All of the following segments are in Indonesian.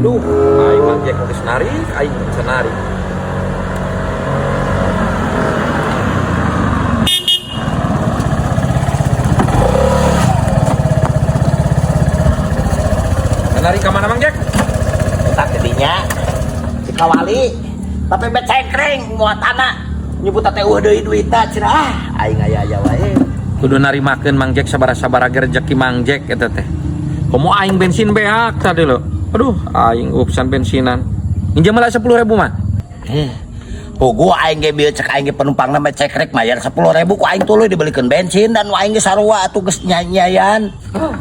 Aduh, aing Mang Jack geus narik, aing bisa narik. Narik ke mana Mang Jack? Kita kedinya di Kawali tapi becengkring muatana nyebut teh deui duitna cenah aing aya wae. Kudu narimakeun Mang Jack sabara-sabara ge rezeki Mang Jack eta teh. Komo aing bensin beak tadi lo. Aduh, aing urusan bensinan. Minjem lah 10.000 mah. Pugu aing ge bieu cek aing ge penumpangna cekrek mayar 10.000 ku aing tuluy dibelikeun bensin dan aing ge sarua atuh geus nyanyian.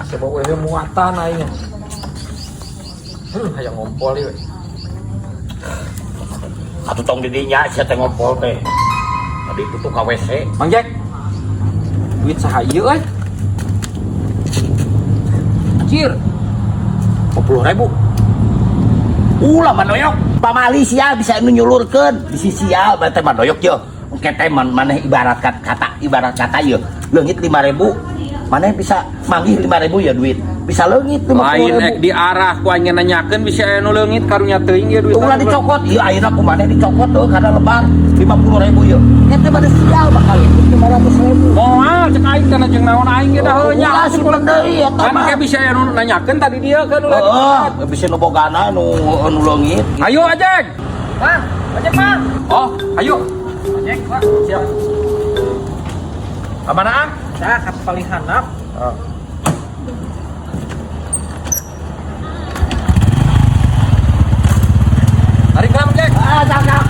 Sebab we muatan aing. Hayang ngompol ieu. Atuh tong di dinya sia teh ngompol teh. Tadi tutup ka WC. Mang Jack. Duit saha ieu euy? Anjir. 50.000. Ulah manoyok, pamali sia bisa nu nyulurkeun di sisi sia teh manoyok ye. Engke teh maneh ibarat kata ye. Leungit 5.000. Maneh bisa manggih 5.000 ya duit. Bisa leungit 50.000. Lain ek di arah ku aing nanyakeun bisa aya nu leungit karunya teuing ye duit. Ulah dicokot, ieu ayeuna ku maneh dicokot teuh kana lebar 50.000 ye. Eta maneh sial bakal 500.000. Moal cek aing kana jeung naon aing ge dah heunya. Ulah simpen deui eta Kan mah. ge bisa aya nu nanyakeun tadi dia kan ulah. Heeh, bisa nu bogana nu leungit. Ayo Ajek. Bang, ojek bang. Oh, ayo. Ojek bang. Siap. Kamana Ang? Saya kat paling handap. Oh. Tarik lah Jack. Cakap.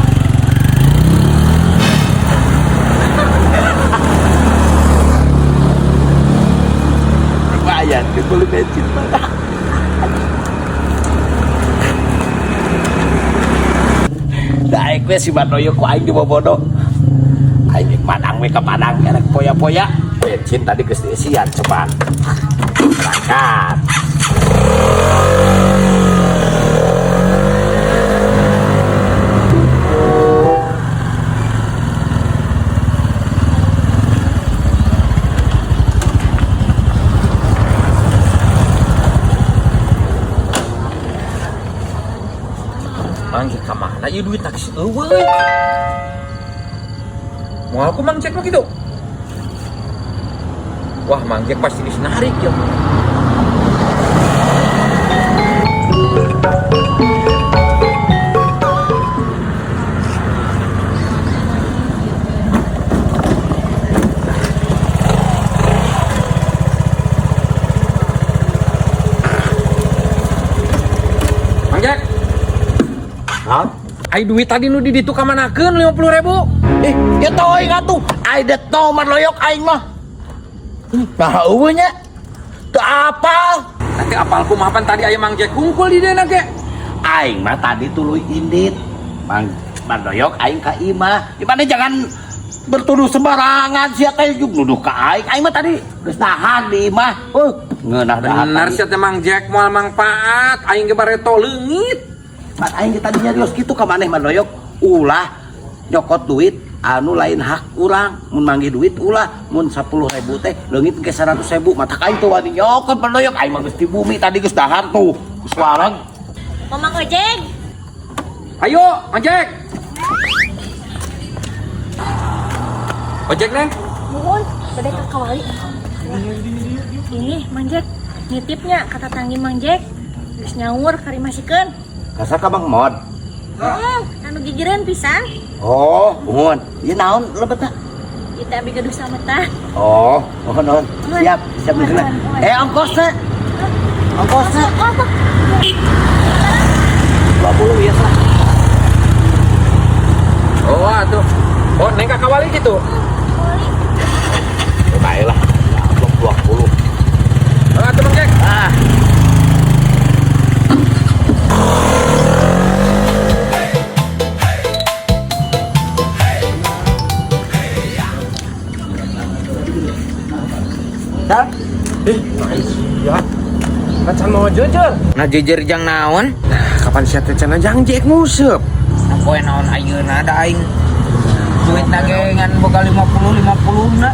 Bayar dibeli bensin mana? Daek we si Manoyo ku aing dibobodo. Aing di Padang we ka Padang enak poya-poya. Bensin tadi geus diisian cepat. Berangkat. Manggih ka mana ieu duit taksi eueuy. Moal ku Mang Jack mah kitu. Wah, Mang Jack pasti geus narik ya. Mang Jack. Hah? Ai duit tadi nu di ditu ka manakeun 50.000. Ya tau aing atuh. Aing det tau Manoyok aing mah. Nah, eueuh nya. Teu apal. Nanti apal kumaha tadi aya Mang Jack kungkul di dieu ge. Aing mah tadi tuluy indit. Manoyok aing ka imah. Di mana jangan bertuduh sembarangan sia teh juk nuduh ka aing. Aing mah tadi geus nahan di imah. Ngeunah dahat. Bener sia teh Mang Jack moal mangfaat, aing ge bareto leungit. Pan aing tadinya dios kitu ka maneh Manoyok. Ulah nyokot duit anu lain hak urang. Mun manggih duit ulah mun 10.000 teh leungit ke 100.000 mata aing teu wani nyokot Manoyok. Aing mah geus di bumi tadi geus dahar tuh. Geus wareg. Mang Ojek. Ayo, Mang Jack. Ojek neng. Nuhun, bade ka Kawali. Ini Mang Jack, nitipnya kata tanggi Mang Jack. Geus nyaur karimasikeun. Kasar ka Bang Mod. Anu gigireun pisan. Oh, mohon. Ieu naon lebetna? Kita abi gaduh sametah. Oh, mohon. Siap, siap bener. Ongkosna. Ongkosna. 20 ya, Sah. Oh, atuh. Oh, neng ka Kawali gitu. Baiklah. 20. Oh, atuh Mang Jack. Dan Ya. Macan mau jejer. Nah jejer jang naon? Kapan sia teh cenah jang Jack nguseup? Poe naon ayeuna da aing. Duit dagengan boga 50 na.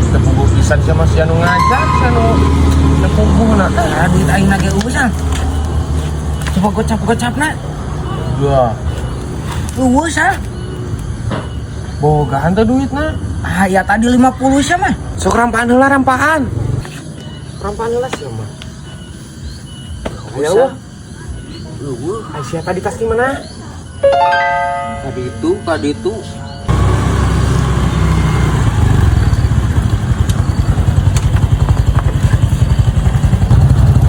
Tepunggu pisan sia masih anu ngajak anu tepunggu na. Duit aing nage usan. Coba gocap nak. Ya. Luwes ah. Boga hantu duit na. Ah ya tadi 50 sih mah. Sok rampahan heula rampahan. Rampahan heula sih mah. Ayo. Aisyah tadi tas di mana? Tadi itu.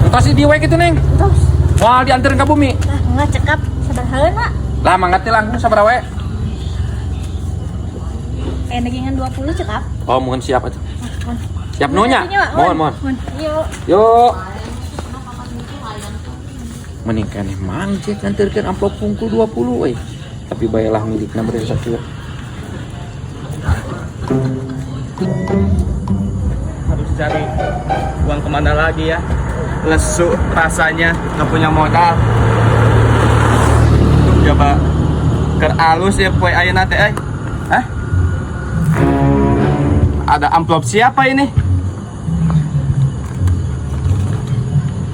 Entos si diwe gitu neng. Terus, Wah dianterin ke bumi. nah nggak cekap seberhalan mak. Lah mangkat lang sabaraha we. Dagingan 20 cekap. Oh mohon siapa tuh? Mohon. Siap nunya. Mohon. Yuk. Yuk. Menikah nih mangjek nganterkeun amplop pungkul 20 we. Tapi bayalah milikna beri sakieu. Harus cari uang kemana lagi ya, lesu rasanya, nggak punya modal. Coba ker alus ya poe ayeuna teh Hah? Ada amplop siapa ini?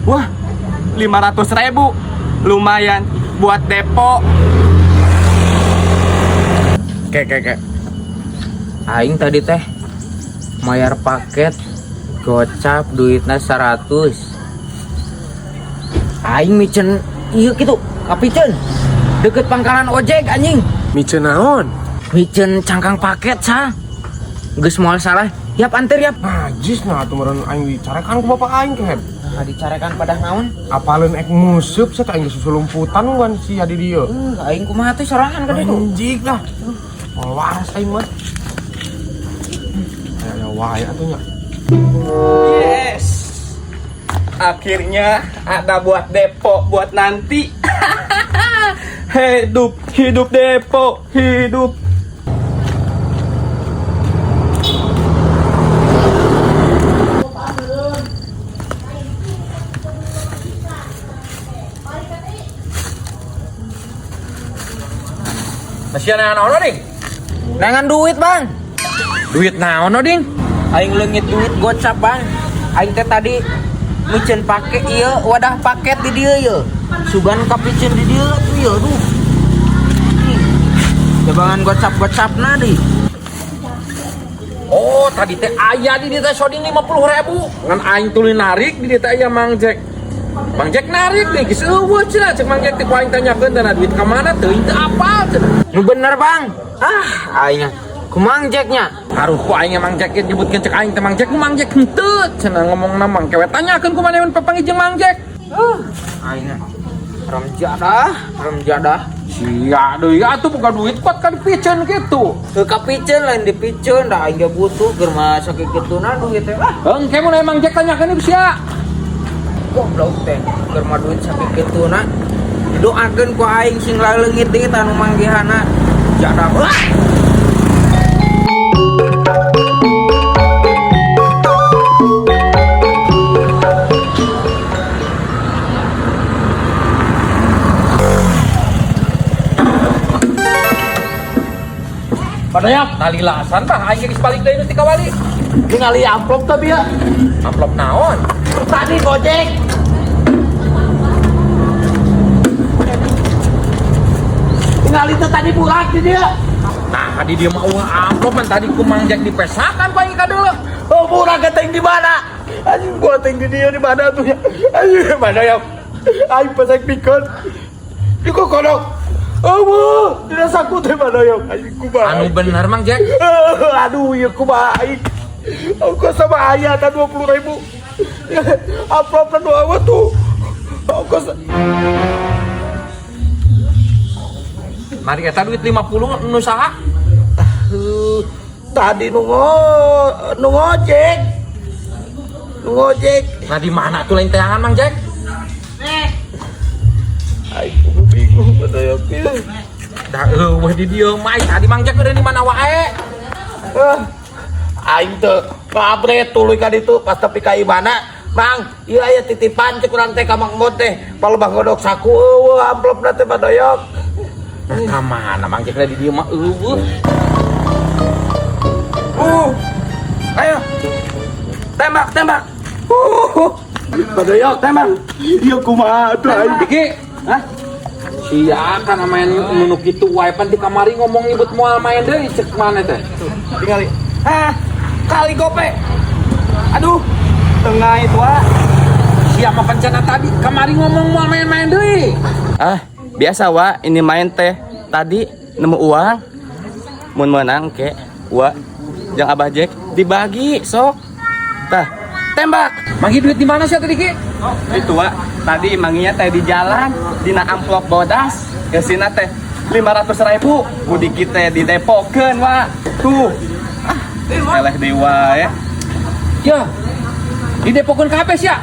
Wah, 500.000 lumayan buat depo. Kek. Aing tadi teh mayar paket gocap duitnya 100. Aing micen iya gitu kapicen deket pangkalan ojek anjing. Micen naon? Micen cangkang paket sah. Geus moal salah. Yap anter yap. Najis nah tuh meureun aing dicarakan ku bapak aing kehet. Nah, dicarekan pada naon? Apaleun ek musup saya aing geus susulumputan kan si adi dieu. Aing kumaha teh sorangan ka ditu. Anjing lah. Mau waras aing mah. Ya wae atunya. Yes, akhirnya ada buat depo buat nanti. hidup depo, hidup. Masih ada naon ding? Nangan duit, Bang. Duit naon ding? Aing leungit duit gocap, Bang. Aing teh tadi micen pake ieu wadah paket di dieu ye. Sugan kapicen di dieu tuh ye, aduh. Nih. Jabangan gocap-gocapna di. Oh tadi teh aya di dieu teh soding 50.000. Ngan aing tuluy narik di dieu teh aya mangjek. Mangjek narik nih, geus eueuh cenah cek mangjek teh ku aing tanyakeun teh duit ka mana teuing teh apal cenah. Nu bener, Bang. Aing ku mangjeknya. Aruh ku aing mangjek nyebutkeun cek aing teh mangjek ku mangjek henteu cenah ngomongna mang kewe tanyakeun ku maneun papanggih mangjek. Aing remjadah. Sia deui atuh boga duit kuat ka dipiceun kitu. Teu kapicen lain dipiceun da aing ge butuh keur mah sakitu kituna duit teh. Engke mun aya mangjek tanyakeun ieu sia. Goblok teh keur mah duit sakitu kituna. Didoakeun ku aing sing leungit deui anu manggihana. Jadah. Padayak tali lasan tah aing geus balik deui ti kawali. Ningali amplop tapi ya. Amplop naon? Tadi gojek. Ningali teh tadi burak di dia. Nah, tadi dia mah uang amplop man tadi ku mangjek dipesakan ku aing kadeuleu. Oh, burak keteng di mana? Anjing gua teng di dia di mana tuh ya? Anjing mana ya? Aing pesek pikun. Di kodok. Oh, tidak saku teh mana ya? Anjing kumaha. Anu bener mangjek. Aduh, ya kumaha aing. Aku sama ayah kan 20.000. Amplopnya doang tuh. Aku Mari eta duit 50 nu saha? tadi ngojek. Nah di mana tuh lain tayangan Mang Jack? Aku bingung pada ya. Dah eueuh di dieu mah tadi Mang Jack udah di mana wae? Aing teh ngabret tuluy ka ditu pas tepi ka imana. Mang, ieu aya titipan cek urang teh ka Mang Mod teh. Palebah godok saku eueuh amplopna teh badoyok. Nah ka mana Mang Jack di dieu mah eueuh. Ayo. Tembak. Badoyok tembak. Ieu kumaha tuh aing. Iki Hah? Sia kan main menuk itu wae pan di kamari ngomong nyebut moal main deui cek mana teh. Tinggali. Hah, kali gope. Aduh, tengah itu Siapa pencana tadi kamari ngomong moal main-main deui. Ah, biasa wa, ini main teh. Tadi nemu uang. Mun menang ke, wa, yang Abah Jack dibagi sok. Tah, tembak. Manggi duit di mana sih tadi Ki? Itu wa, tadi manginya teh di jalan, dina amplop bodas. Kesina teh 500.000. Budi kita didepokeun wa. Tuh. Ah, eleh dewa ya. Ya. Di depokeun ka apa sih ya?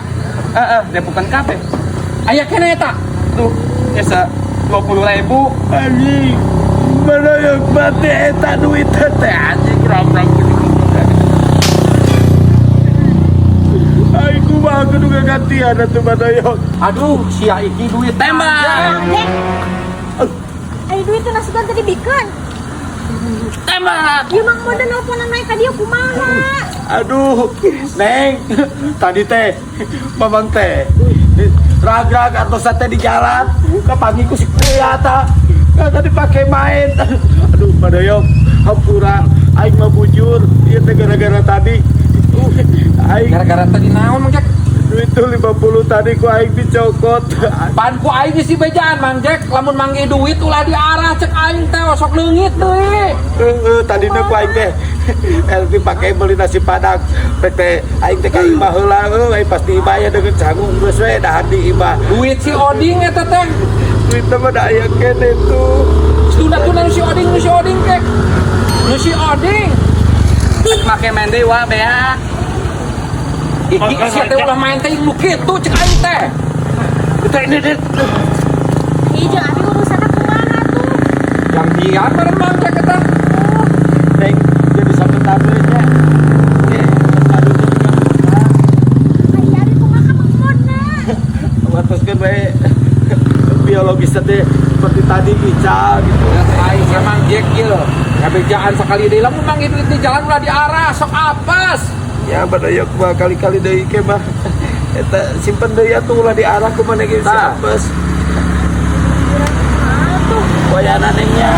Depokeun kafe. Aya keneh eta. Tuh, esa 20.000. Anjing. Manoyok mati eta duit teh anjing rang-rang Aiku mah kudu gantian atuh Manoyok. Aduh, sia iki duit tembak. Dek, ayo duit teh nasugan tadi bikin. Tembak. Ieu mang mode nelponan naik ka dieu kumaha? Aduh, Neng, tadi teh, mamang teh, rag-rag atau sate di jalan, kapangiku si Priata, kagak dipakai main. Aduh, Manoyok, hampura, aing mah bujur, iya teh gara-gara tadi, aing Gara-gara tadi naon Mang Jack? duit tuh 50 tadi ku aing dicokot. Pan ku aing si bejaan Mang Jack, lamun manggi duit ulah diarah cek aing teh sok leungit deui. Tadi ku aing teh, dipakai beli nasi padang, PT aing teh ka imah heula, aing pasti imah ya dengan canggung geus we dahan di imah. Duit si Oding eta teh. Duit mah da aya kene tuh. Tunda-tunda nu si Oding teh. Nu si Oding. Make main deui wa bea. Iki sia teh ulah main teh nu kitu cek aing teh. Ini Ieu jeung abi urusanna kumaha tuh? Yang dia meureun Mang Jack eta. Neng jadi satu tabelnya. Aduh, Aya ari kumaha ka Mang Modna? watuskeun bae biologis teh seperti tadi bicara gitu. Aing sama Mang Jack ieu. Ngabejaan sakali deui lamun manggi duit di jalan ulah diarah sok apes. Ya Manoyok mah kali-kali deui ke mah eta simpen deui atuh ulah diarah ku mana ge sapes. Wayana nengnya.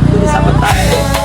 Itu bisa betah.